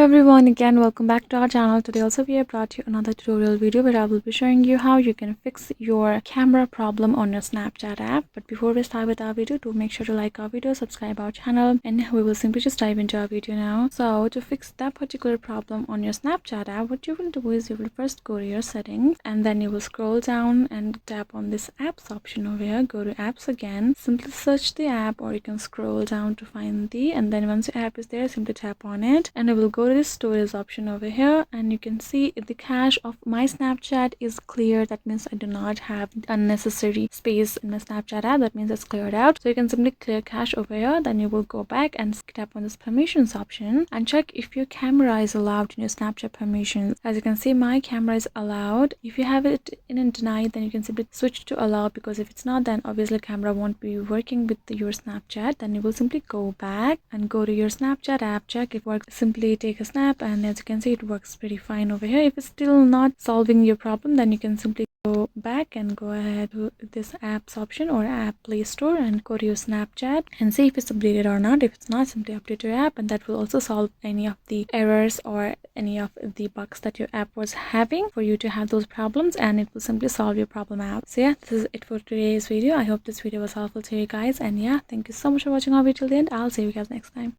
Hello everyone, again welcome back to our channel. Today also we have brought you another tutorial video where I will be showing you how you can fix your camera problem on your Snapchat app. But before we start with our video, do make sure to like our video, subscribe our channel, and we will simply just dive into our video now. So to fix that particular problem on your Snapchat app, what you will do is you will first go to your settings and then you will scroll down and tap on this apps option over here. Go to apps again, simply search the app, or you can scroll down to find the, and then once your app is there, simply tap on it and it will go to the storage option over here, and you can see the cache of my Snapchat is clear. That means I do not have unnecessary space in my Snapchat app. That means it's cleared out. So you can simply clear cache over here. Then you will go back and tap on this permissions option and check if your camera is allowed in your Snapchat permissions. As you can see, my camera is allowed. If you have it in denied, then you can simply switch to allow, because if it's not, then obviously camera won't be working with your Snapchat. Then you will simply go back and go to your Snapchat app, check if it works. Simply take a snap, and as you can see, it works pretty fine over here. If it's still not solving your problem, then you can simply go back and go ahead to this apps option or app play store and go to your Snapchat and see if it's updated or not. If it's not, simply update your app, and that will also solve any of the errors or any of the bugs that your app was having for you to have those problems, and it will simply solve your problem out. So yeah, this is it for today's video. I hope this video was helpful to you guys, and yeah, thank you so much for watching our video till the end. I'll see you guys next time.